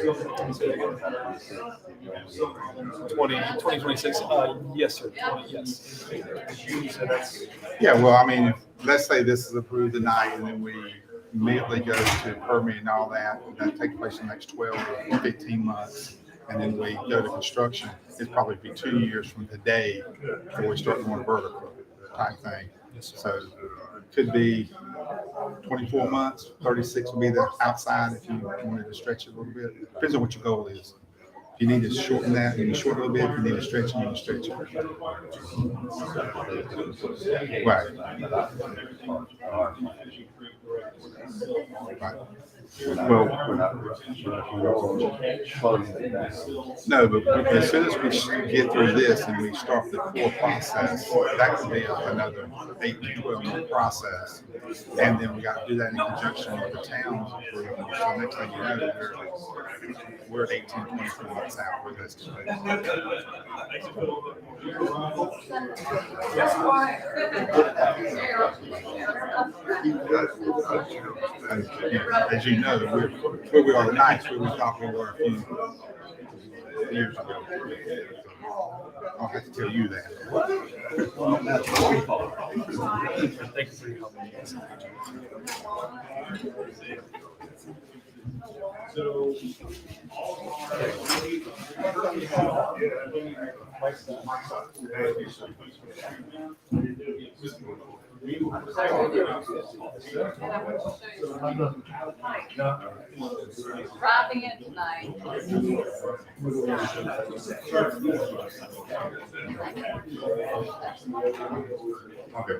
2026. Yes, sir. 20, yes. So that's Yeah, well, I mean, let's say this is approved tonight and then we immediately go to permit and all that. That takes place in the next 12 or 15 months. And then we go to construction. It'd probably be 2 years from today before we start going vertical type thing. So it could be 24 months, 36 would be the outside if you wanted to stretch it a little bit. Depends on what your goal is. If you need to shorten that, you can shorten a little bit. If you need to stretch it, you can stretch it. Right. Right. Well, no, but as soon as we get through this and we start the core process, that could be another 8 to 12 month process. And then we got to do that in conjunction with the town's approval. So next thing you know, we're 18, 24 months out with this. And, as you know, where we are tonight, where we thought we were a few years ago. I'll have to tell you that. thank you for your help. So, Wrapping it tonight. Okay.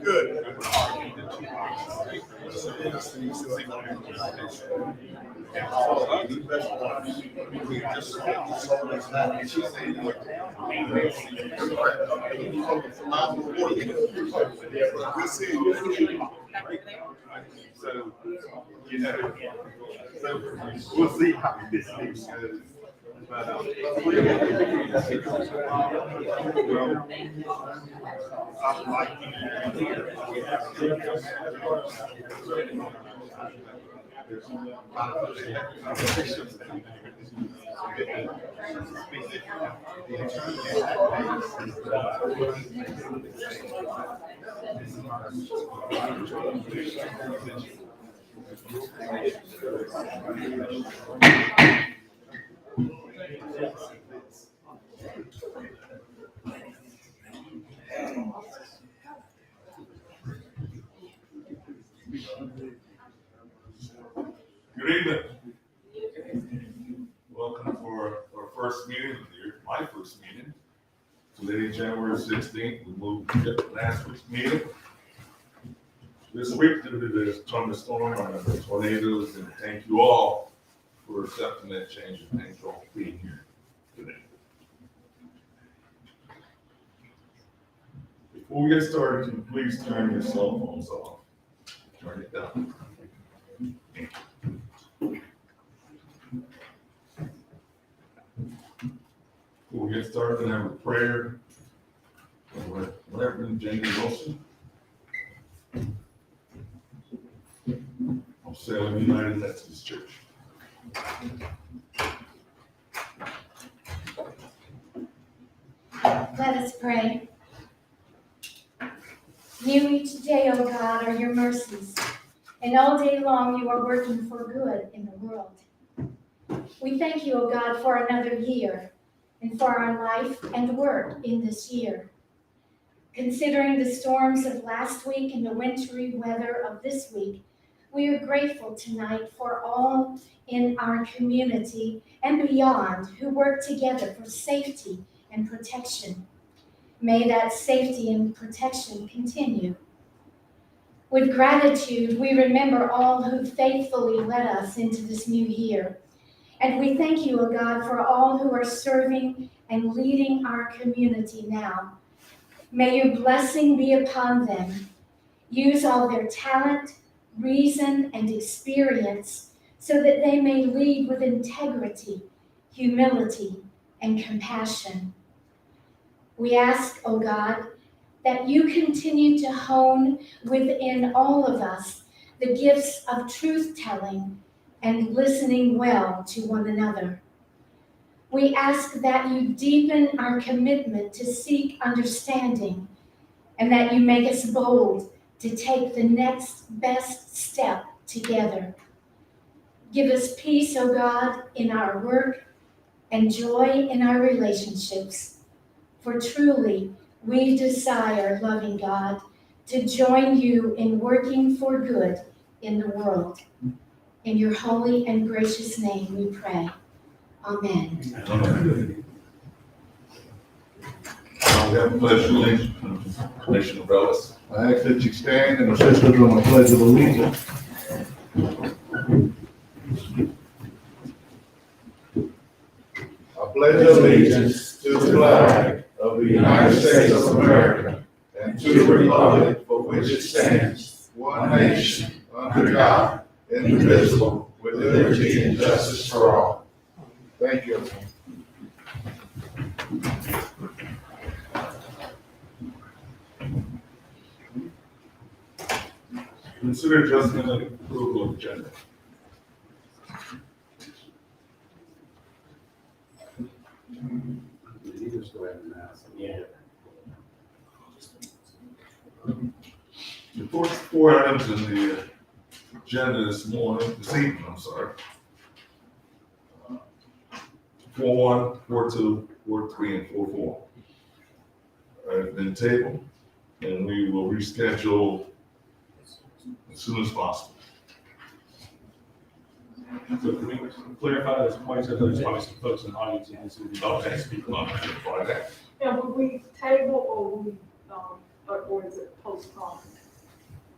Good. So, you know, we'll see how this thing goes. But, I like Good evening. Welcome for our first meeting of the year, my first meeting. Today, January 16th, we moved to last week's meeting. This week, due to the thunderstorm and the tornadoes, and thank you all for accepting that change, and thanks for all being here today. Before we get started, can you please turn your cell phones off? Turn it down. Before we get started, can I have a prayer? Reverend Jamie Wilson of Salem United Methodist Church. Let us pray. New each day, O God, are your mercies, and all day long you are working for good in the world. We thank you, O God, for another year and for our life and work in this year. Considering the storms of last week and the wintry weather of this week, We are grateful tonight for all in our community and beyond who work together for safety and protection. May that safety and protection continue. With gratitude, we remember all who faithfully led us into this new year. And we thank you, O God, for all who are serving and leading our community now. May your blessing be upon them. Use all their talent, reason, and experience so that they may lead with integrity, humility, and compassion. We ask, O God, that you continue to hone within all of us the gifts of truth-telling and listening well to one another. We ask that you deepen our commitment to seek understanding and that you make us bold to take the next best step together. Give us peace, O God, in our work and joy in our relationships. For truly, we desire, loving God, to join you in working for good in the world. In your holy and gracious name we pray. Amen. We have a pledge of allegiance. Commissioner Bellis. I ask that you stand and assist us on the pledge of allegiance. I pledge allegiance to the flag of the United States of America and to the republic for which it stands, one nation, under God, indivisible, with liberty and justice for all. Thank you. Consider adjustment and approval of agenda. The four items in the agenda this evening, I'm sorry. 4-1, 4-2, 4-3, and 4-4. Have been tabled, and we will reschedule as soon as possible. So can we clarify this point, so there's probably some folks in the audience who Okay, speak on that. Yeah, will we table or will we, or is it postponed?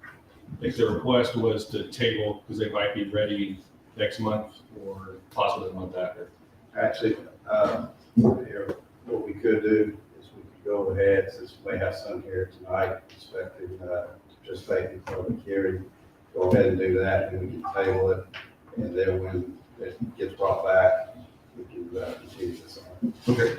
I think the request was to table because they might be ready next month or possibly the month after. Actually, here, what we could do is we could go ahead, since we may have some here tonight expecting to participate in the public hearing, go ahead and do that, and we can table it. And then when it gets brought back, we can continue this on. Okay.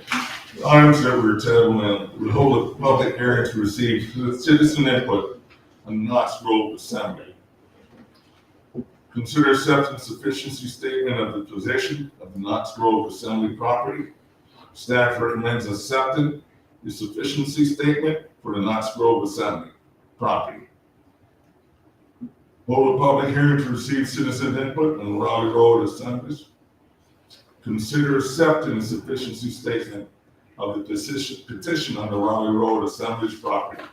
The items that we're tabling, we hold a public hearing to receive citizen input on Knox Grove Assembly. Consider acceptance sufficiency statement of the position of the Knox Grove Assembly property. Staff recommends accepting the sufficiency statement for the Knox Grove Assembly property. Hold a public hearing to receive citizen input on Raleigh Road Assemblies. Consider accepting the sufficiency statement of the petition on the Raleigh Road Assemblies property.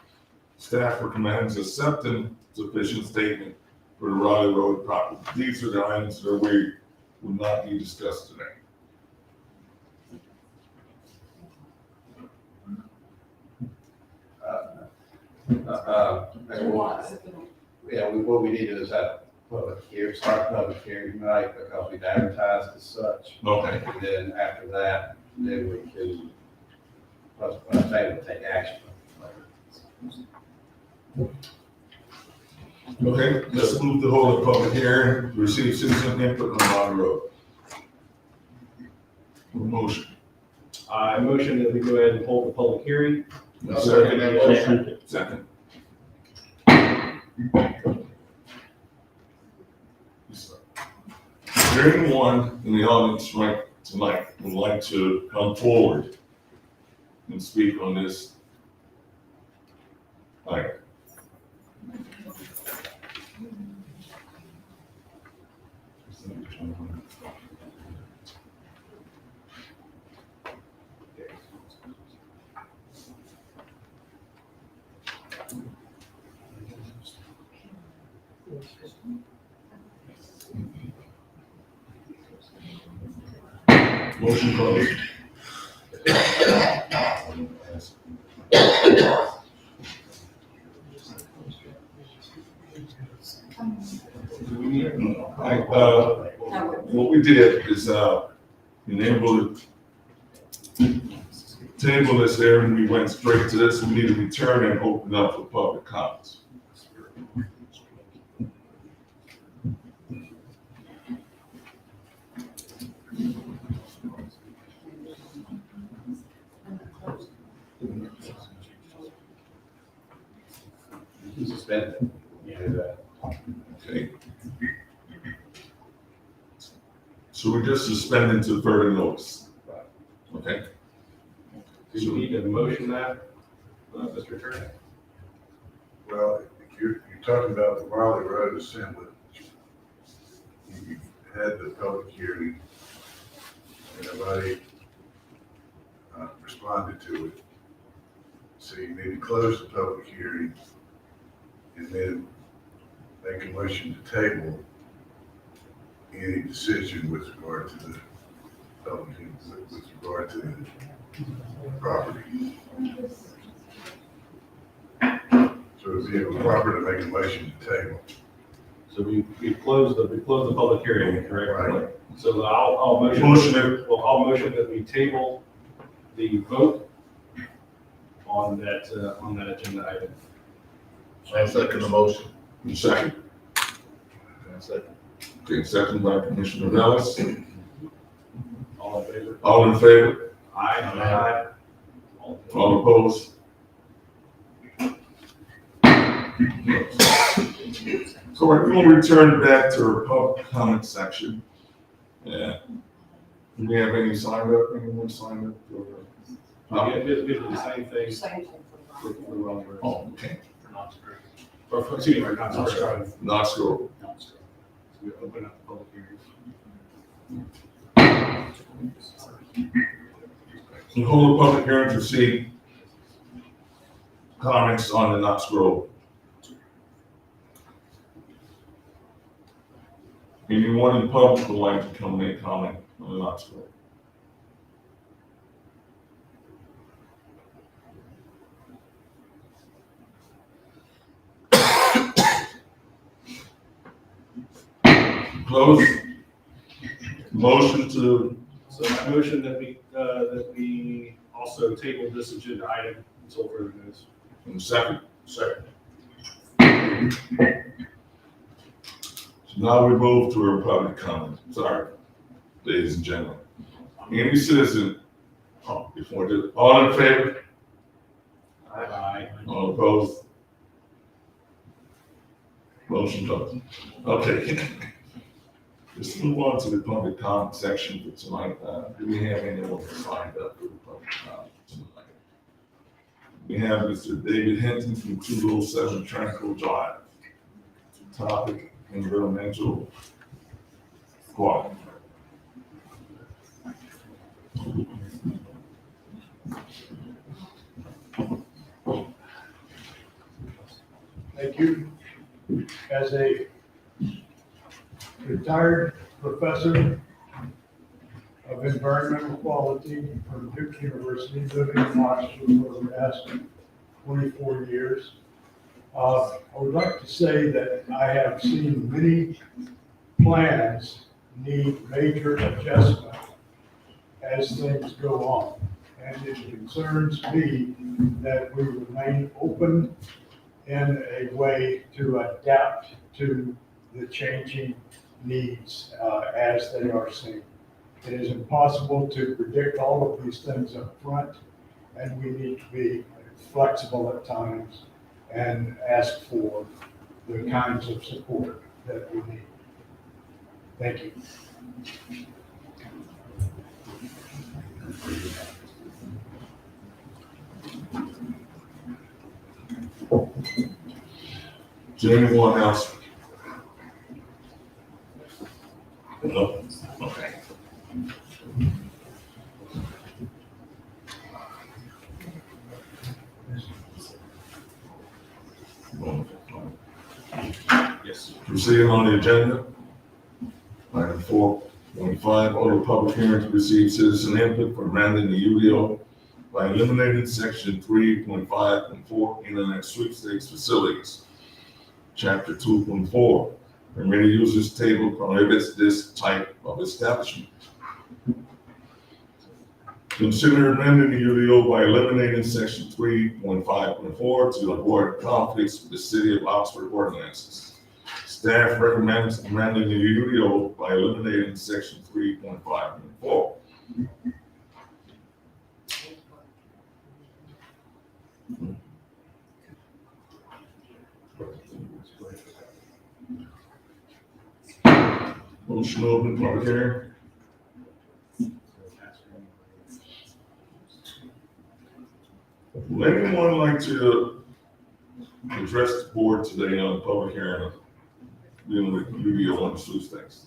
Staff recommends accepting sufficient statement for the Raleigh Road property. These are the items that we will not be discussed today. What we need to do is have a public hearing, start a public hearing tonight because we've advertised as such. Okay. And then after that, then we can, take action. Okay, let's move to hold a public hearing to receive citizen input on Raleigh Road. Motion. I motion that we go ahead and hold the public hearing. Second that motion. Second. Is there anyone in the audience right tonight who would like to come forward and speak on this item? Motion closed. What we did is, enable it, table this there, and we went straight to this. We need to return and open up for public comments. Suspend it. Yeah. Okay. So we're just suspending to further notice. Okay? Do you need to motion that, Mr. Attorney? Well, if you're talking about the Raleigh Road Assembly, you had the public hearing, and nobody responded to it. So you need to close the public hearing and then make a motion to table any decision with regard to the public, with regard to the property. So it'd be proper to make a motion to table. So we closed the public hearing, correct? Right. So I'll motion. I'll motion that we table the vote on that agenda item. I'll second the motion. Second. Second. Okay, second by Commissioner Nellis. All in favor? All in favor? Aye. All opposed? So we're going to return back to our public comment section. Yeah. Do we have any signed up? Anyone signed up? It'll be the same thing Same thing. for the Raleigh Road. Oh, okay. Or, excuse me, not Scruggs. Not sure. So we open up the public hearing. We hold a public hearing to see comments on the Knox Grove. Anyone in public would like to come make comment on the Knox Grove? Close. Motion to, So I motion that we also table this agenda item until further notice. second. Second. So now we move to our public comment. Sorry, ladies and gentlemen. Any citizen, all in favor? Aye. All opposed? Motion closed. Okay. Let's move on to the public comment section for tonight. Do we have anyone signed up for the public comment tonight? We have Mr. David Hinton from 207 Tranquil Drive. Topic, environmental quality. Thank you. As a retired professor of environmental quality from Duke University, living in Washington for the past 24 years, I would like to say that I have seen many plans need major adjustment as things go on. And it concerns me that we remain open in a way to adapt to the changing needs as they are seen. It is impossible to predict all of these things up front, and we need to be flexible at times and ask for the kinds of support that we need. Thank you. Is there anyone else? No? Okay. Yes. Proceeding on the agenda. Item 4.5, 5, hold a public hearing to receive citizen input for amending the UDO by eliminating section 3.5.4 internet sweepstakes facilities. Chapter 2.4, permitted users table prohibits this type of establishment. Consider amending the UDO by eliminating section 3.5.4 to avoid conflicts with the city of Oxford ordinances. Staff recommends amending the UDO by eliminating section 3.5.4. Motion to open public hearing. Would anyone like to address the board today on the public hearing dealing with UDO on the sweepstakes?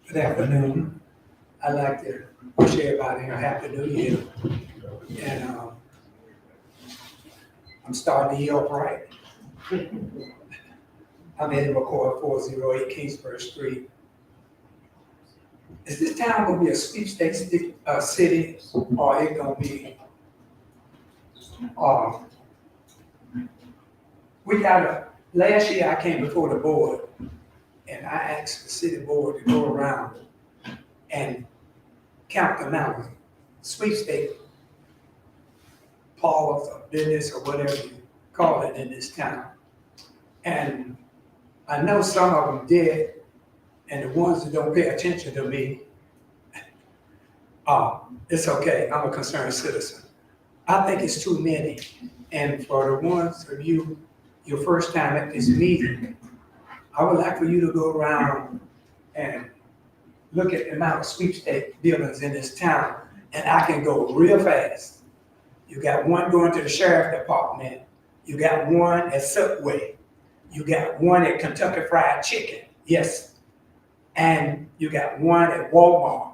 Good afternoon. I'd like to wish everybody a happy new year. And I'm starting the year off right. I'm in McCoy 408 Kingsbury Street. Is this town gonna be a sweepstakes city, or it gonna be, last year I came before the board and I asked the city board to go around and count the amount of sweepstakes parlors or business or whatever you call it in this town. And I know some of them did, and the ones that don't pay attention to me, it's okay, I'm a concerned citizen. I think it's too many. And for the ones of you, your first time at this meeting, I would like for you to go around and look at the amount of sweepstake buildings in this town, and I can go real fast. You got one going to the sheriff department, you got one at Subway, you got one at Kentucky Fried Chicken, yes, and you got one at Walmart.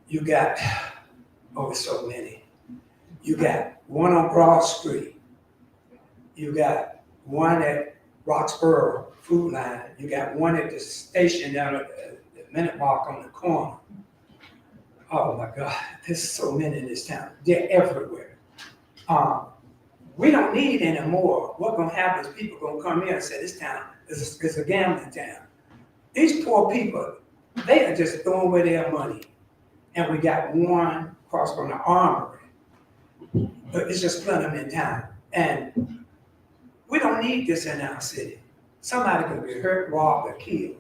You got, oh, so many. You got one on Broad Street. You got one at Roxborough Food Line. You got one at the station down at the Minute Mark on the corner. Oh my God, there's so many in this town. They're everywhere. We don't need any more. What's gonna happen is people gonna come here and say this town is a gambling town. These poor people, they are just throwing away their money. And we got one across from the Armory. But it's just plenty of them in town. And we don't need this in our city. Somebody could be hurt, robbed, or killed.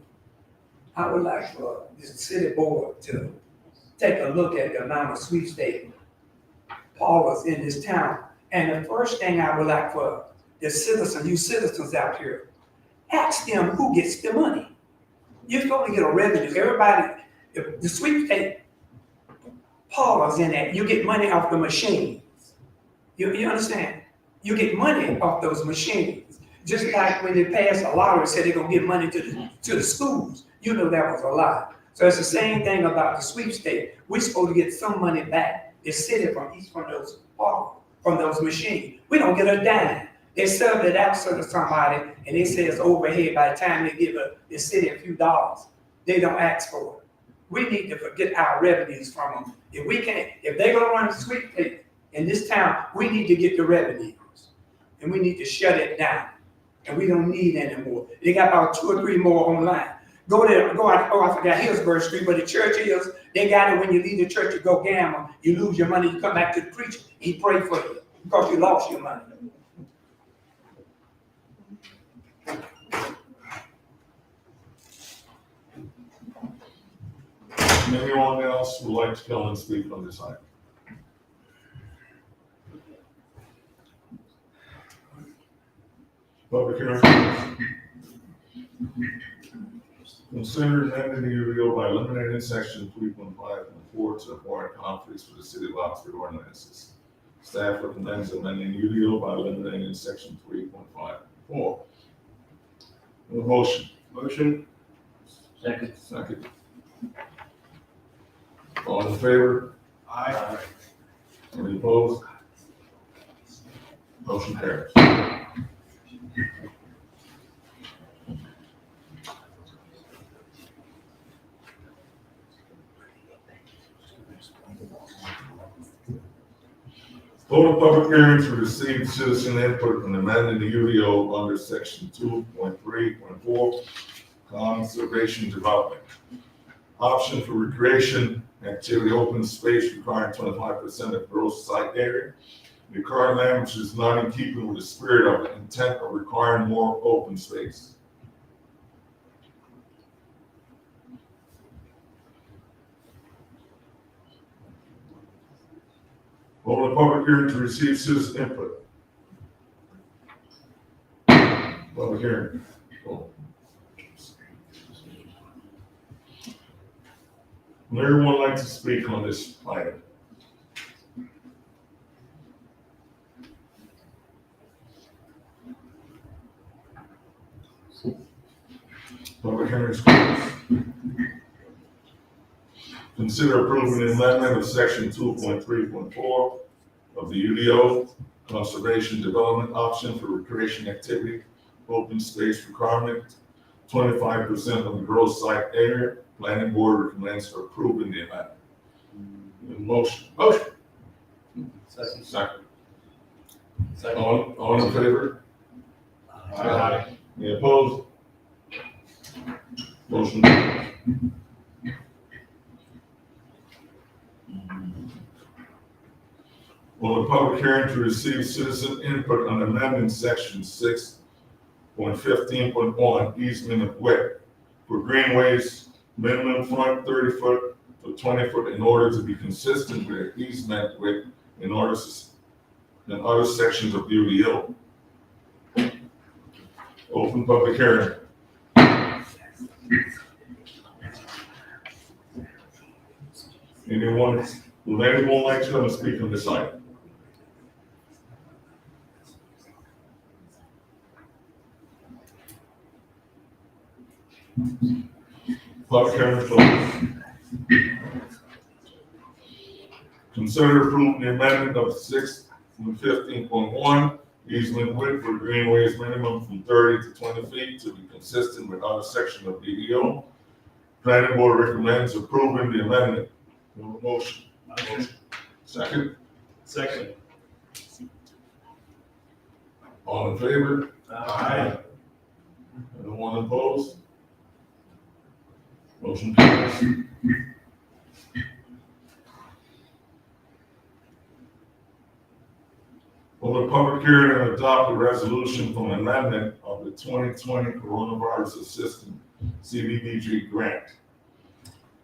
I would like for the city board to take a look at the amount of sweepstake parlors in this town. And the first thing I would like for the citizens, you citizens out here, ask them who gets the money. You're supposed to get a revenue. Everybody, the sweepstake parlors in that, you get money off the machines. You understand? You get money off those machines. Just like when they passed a lottery, said they're gonna give money to the schools. You know that was a lie. So it's the same thing about the sweepstake. We're supposed to get some money back. The city from each from those parlors, from those machines. We don't get a dime. They serve it out to somebody and they say it's overhead. By the time they give the city a few dollars, they don't ask for it. We need to get our revenues from them. If they're gonna run the sweepstake in this town, we need to get the revenues. And we need to shut it down. And we don't need any more. They got about 2 or 3 more online. Go there, go out, I forgot Hillsborough Street, where the church is. They got it when you leave the church, you go gamble, you lose your money, you come back to the preacher, he pray for you because you lost your money. Anyone else would like to come and speak on this item? Public hearing. Consider amending the UDO by eliminating section 3.5.4 to avoid conflicts with the city of Oxford ordinances. Staff recommends amending UDO by eliminating section 3.5.4. Motion. Motion. Second. All in favor? Aye. Any opposed? Motion carries. Hold a public hearing to receive citizen input on amending the UDO under section 2.3.4, conservation development. Option for recreation activity, open space requiring 25% of gross site area. The current language is not in keeping with the spirit of the intent of requiring more open space. Hold a public hearing to receive citizen input. Public hearing. Would everyone like to speak on this item? Public hearing is closed. Consider approving the amendment of section 2.3.4 of the UDO, conservation development option for recreation activity, open space requirement, 25% of the gross site area. Planning board recommends approving the amendment. Motion. Second. All in favor? Aye. Any opposed? Motion carries. Will the public hearing to receive citizen input on amendment section 6.15.1 easement of width for greenways, minimum front 30 foot to 20 foot in order to be consistent with easement width in other sections of UDO. Open public hearing. Would anyone like to come and speak on this item? Public hearing closed. Consider approving the amendment of 6.15.1 easement width for greenways minimum from 30 to 20 feet to be consistent with other sections of UDO. Planning board recommends approving the amendment. Motion. Second. Second. All in favor? Aye. Anyone opposed? Motion carries. Will the public hearing and adopt a resolution for an amendment of the 2020 Coronavirus Assistance CDBG grant?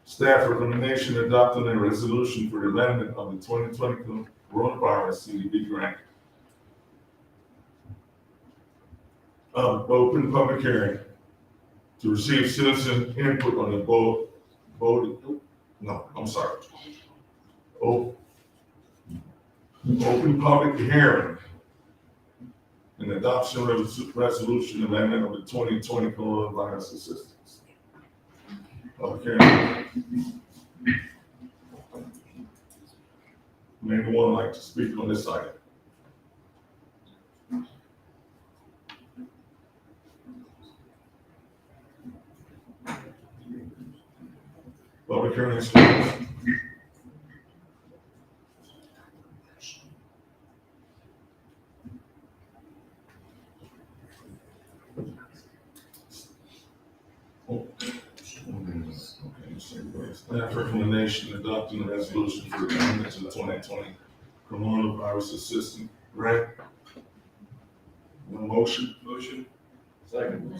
Staff recommendation adopting a resolution for the amendment of the 2020 Coronavirus CDB grant. Open public hearing to receive citizen input on the open public hearing and adoption resolution amendment of the 2020 Coronavirus Assistance. Public hearing. Would anyone like to speak on this item? Public hearing is closed. Staff recommendation adopting the resolution for the amendment to the 2020 Coronavirus Assistance grant. Motion. Second.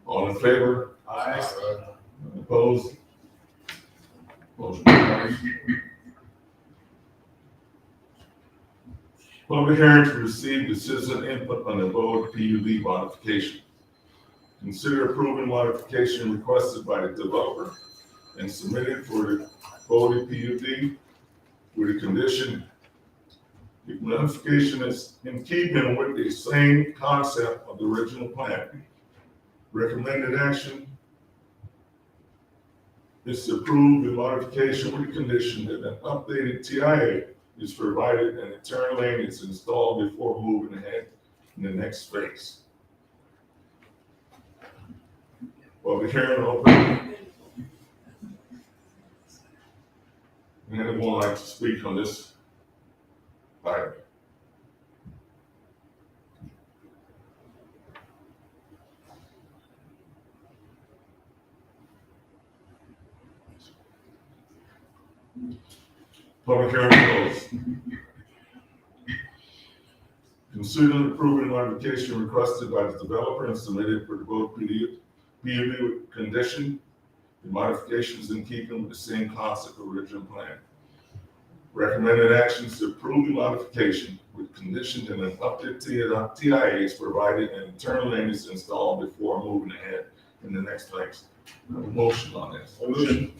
All in favor? Aye. Opposed? Motion carries. Public hearing to receive the citizen input on the Bode PUD modification. Consider approving modification requested by the developer and submitted for the Bode PUD with the condition the modification is in keeping with the same concept of the original plan. Recommended action. is to approve the modification with the condition that an updated TIA is provided and a turn lane is installed before moving ahead in the next phase. Public hearing open. Anyone like to speak on this item? Public hearing closed. Consider approving modification requested by the developer and submitted for the vote PUD with condition. The modification is in keeping with the same concept of original plan. Recommended actions to approve the modification with condition that an updated TIA is provided and a turn lane is installed before moving ahead in the next phase. I have a motion on this. Motion.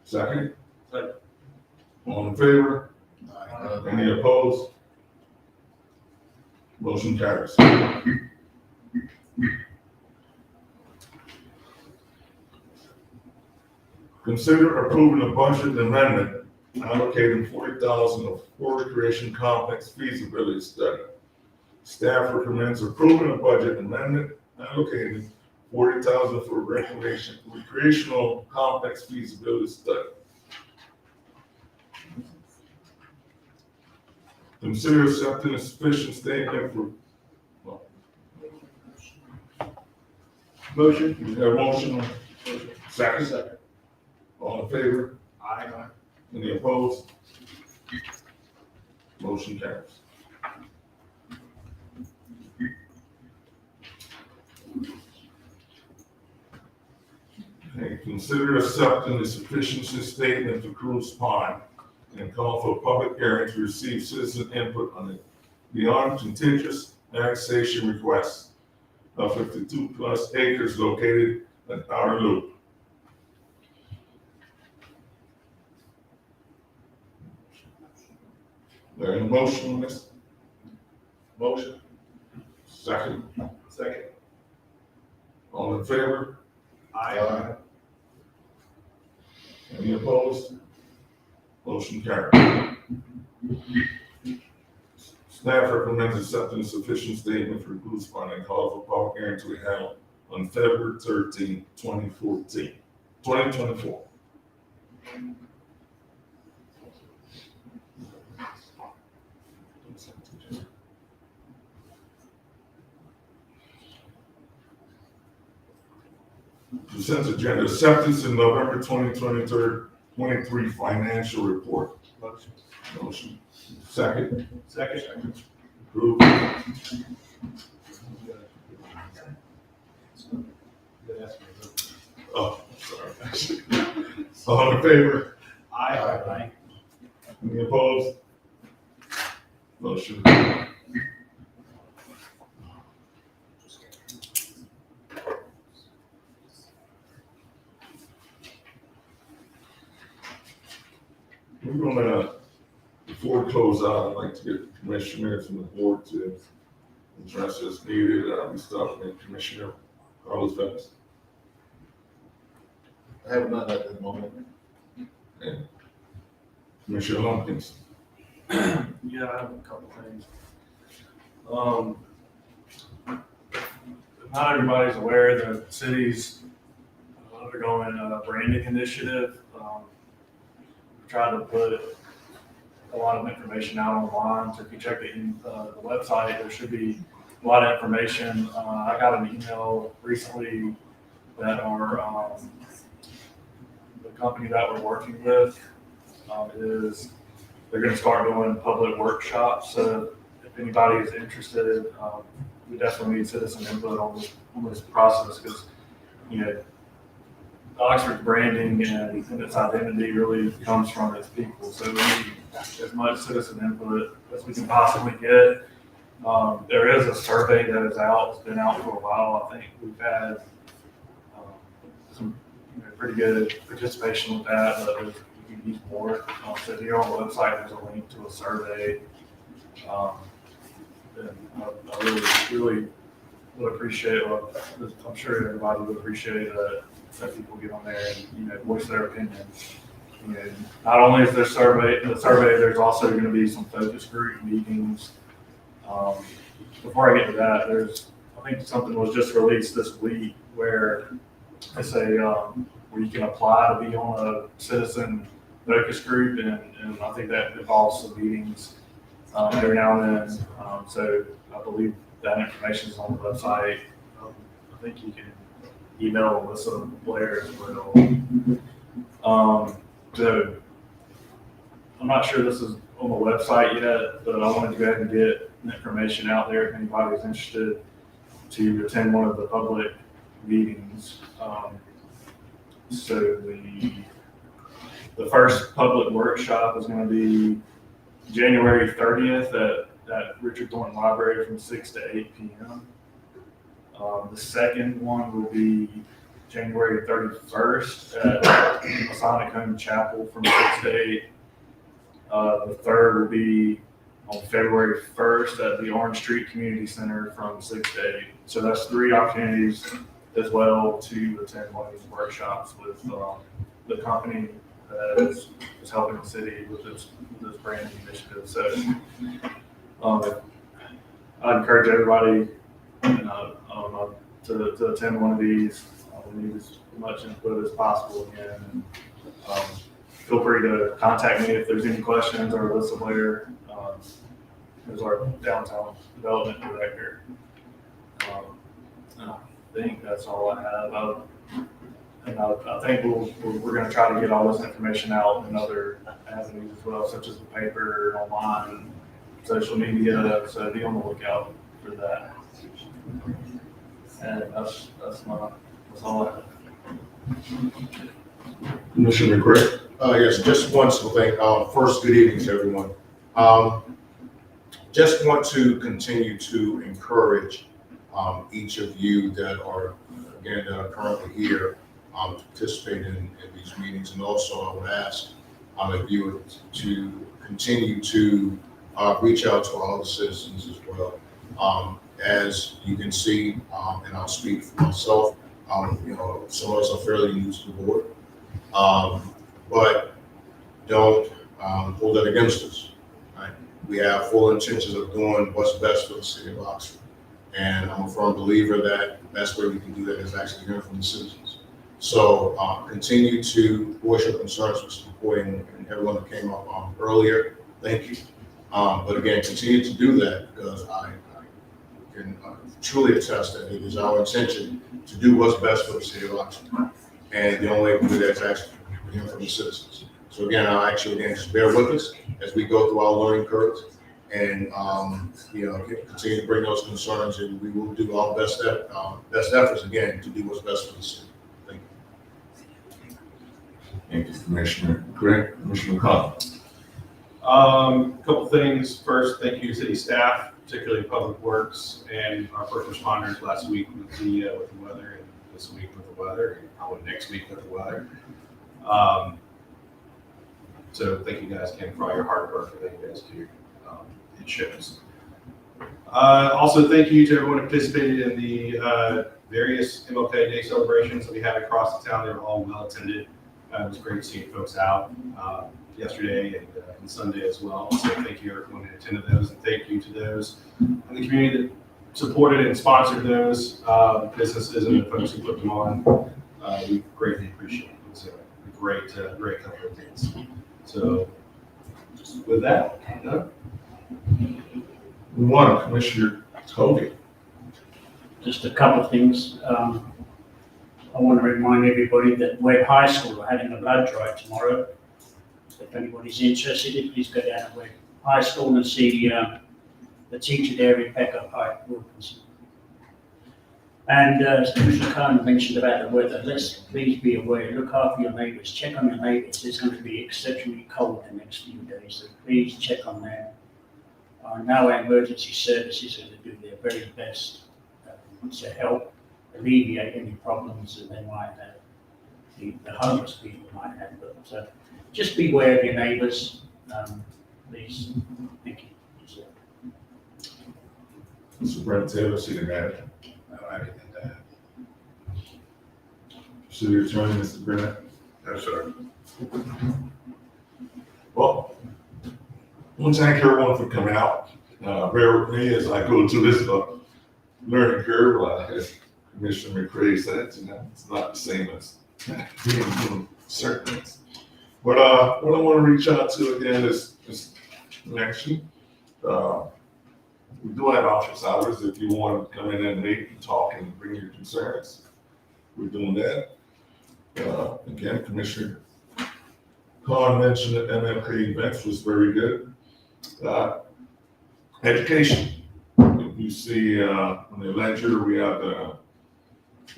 Second? Second. All in favor? Any opposed? Motion carries. Consider approving a budget amendment allocating $40,000 for recreation complex feasibility study. Staff recommends approving a budget amendment allocating $40,000 for recreational complex feasibility study. Consider accepting a sufficient statement for. Motion. You have a motion? Second. All in favor? Aye. Any opposed? Motion carries. Okay, consider accepting the sufficiency statement for Cruise Pond and call for a public hearing to receive citizen input on the beyond contiguous annexation request of 52 plus acres located at Outer Loop. There any motion on this? Motion. Second. Second. All in favor? Aye. Any opposed? Motion carried. Staff recommends accepting a sufficient statement for Cruise Pond and call for public hearing to be held on February 13, 2024. Consent agenda, acceptance in November 2023 financial report. Motion. Motion. Second. Second. Approved. Oh, sorry. All in favor? Aye. Any opposed? Motion. We're gonna, before we close out, I'd like to get commissioners from the board to address as needed. We start with Commissioner Carlos Vance I have none at the moment. and Commissioner Lumpkins. Yeah, I have a couple things. Not everybody's aware that the city's undergoing a branding initiative. We're trying to put a lot of information out online. So if you check the website, there should be a lot of information. I got an email recently that our the company that we're working with is they're going to start doing public workshops. So if anybody is interested, we definitely need citizen input on this process because, you know, Oxford's branding and its identity really comes from its people. So we need as much citizen input as we can possibly get. There is a survey that is out. It's been out for a while. I think we've had some pretty good participation with that, but we can use more. So here on the website, there's a link to a survey. And I really would appreciate, I'm sure everybody would appreciate that so people get on there and, voice their opinion. And not only is there the survey, there's also gonna be some focus group meetings. Before I get to that, I think something was just released this week where they say, where you can apply to be on a citizen focus group, and I think that involves some meetings, every now and then. So I believe that information is on the website. I think you can email Alyssa Blair as well. So I'm not sure this is on the website yet, but I wanted to go ahead and get the information out there if anybody's interested to attend one of the public meetings. So the first public workshop is going to be January 30th at Richard Thornton Library from 6 to 8 p.m. The second one will be January 31st at Masonic Home Chapel from 6 to 8. The third will be on February 1st at the Orange Street Community Center from 6 to 8. So that's 3 opportunities as well to attend one of these workshops with the company that is helping the city with this branding initiative. So I encourage everybody to attend one of these. We need as much input as possible again. Feel free to contact me if there's any questions, or Alyssa Blair, who's our downtown development director. I think that's all I have. And I think we're going to try to get all this information out in other avenues as well, such as the paper, online, social media. So be on the lookout for that. And that's all I have. Commissioner McCray? Yes, just want to thank, first, good evening to everyone. Just want to continue to encourage each of you that are currently here to participate in these meetings. And also I would ask if you were to continue to reach out to all the citizens as well. As you can see, and I'll speak for myself, some of us are fairly new to the board, but don't hold that against us. Right? We have full intentions of doing what's best for the city of Oxford. And I'm a firm believer that the best way we can do that is actually hearing from the citizens. So continue to voice your concerns with supporting everyone that came up earlier. Thank you. But again, continue to do that, because I can truly attest that it is our intention to do what's best for the city of Oxford. And the only way we do that is actually hearing from the citizens. So again, I'll actually just bear with us as we go through our learning curves, and continue to bring those concerns, and we will do our best efforts again to do what's best for the city. Thank you. Thank you, Commissioner McCray. Commissioner McConnell? Couple things. First, thank you to city staff, particularly Public Works and our first responders last week with the weather, and this week with the weather, and probably next week with the weather. So thank you guys again for all your hard work that you guys do. It shows. Also, thank you to everyone who participated in the various MLK Day celebrations that we had across the town. They were all well attended. It was great seeing folks out yesterday and Sunday as well. So thank you everyone who attended those, and thank you to those in the community that supported and sponsored those businesses and the folks who put them on. We greatly appreciate it. It was a great couple of days. So with that, I'm done. One, Commissioner Tovey. Just a couple of things. I want to remind everybody that Webb High School are having a blood drive tomorrow. So if anybody's interested, please go down to Webb High School and see the teacher there, Rebecca Pike Wilkinson. And as Commissioner Khan mentioned about the weather, let's please be aware, look after your neighbours, check on your neighbours. It's going to be exceptionally cold the next few days, so please check on them. Now our emergency services are going to do their very best to help alleviate any problems that they might have, the homeless people might have. But just beware of your neighbours, please. Thank you. Superintendent Taylor, City Manager. City Attorney, Mr. Bennett. Yes, sir. Well, I want to thank everyone for coming out. Bear with me as I go through this learning curve. As Commissioner McCray said, it's not the same as doing certain things. But what I want to reach out to again is connection. We do have office hours if you want to come in and meet and talk and bring your concerns. We're doing that. Again, Commissioner Khan mentioned that MLK events was very good. Education. If you see on the ledger, we have the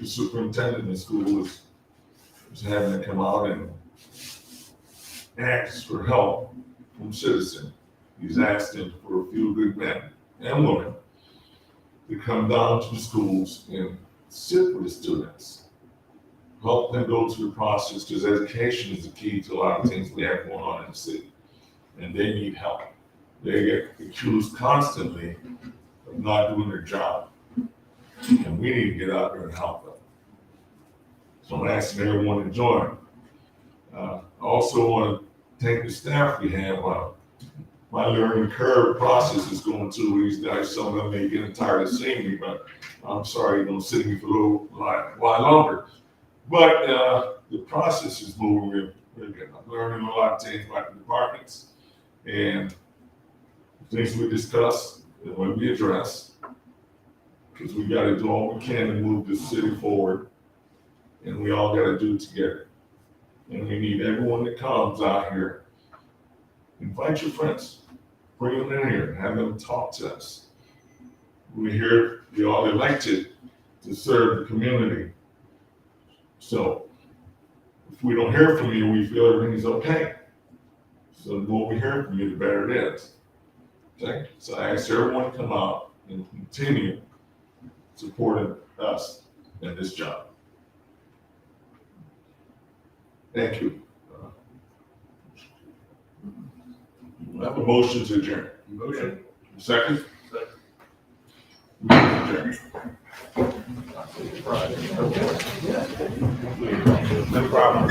superintendent in the school is having to come out and ask for help from citizens. He's asking for a few good men and women to come down to the schools and sit with the students, help them go through the process, because education is the key to a lot of things we have going on in the city. And they need help. They get accused constantly of not doing their job. And we need to get out there and help them. So I'm asking everyone to join. I also want to thank the staff we have. My learning curve process is going through these guys. Some of them may get tired of seeing me, but I'm sorry, you're going to sit me for a little while longer. But the process is moving really good. I'm learning a lot of things about the departments and things we discuss and when we address, because we got to do all we can to move the city forward, and we all got to do it together. And we need everyone that comes out here. Invite your friends, bring them in here, have them talk to us. We're here, you're all elected to serve the community. So if we don't hear from you, we feel everything's okay. So the more we hear from you, the better it is. Okay? So I ask everyone to come out and continue supporting us in this job. Thank you. I have a motion to adjourn. Motion. Second? We adjourn. No problem.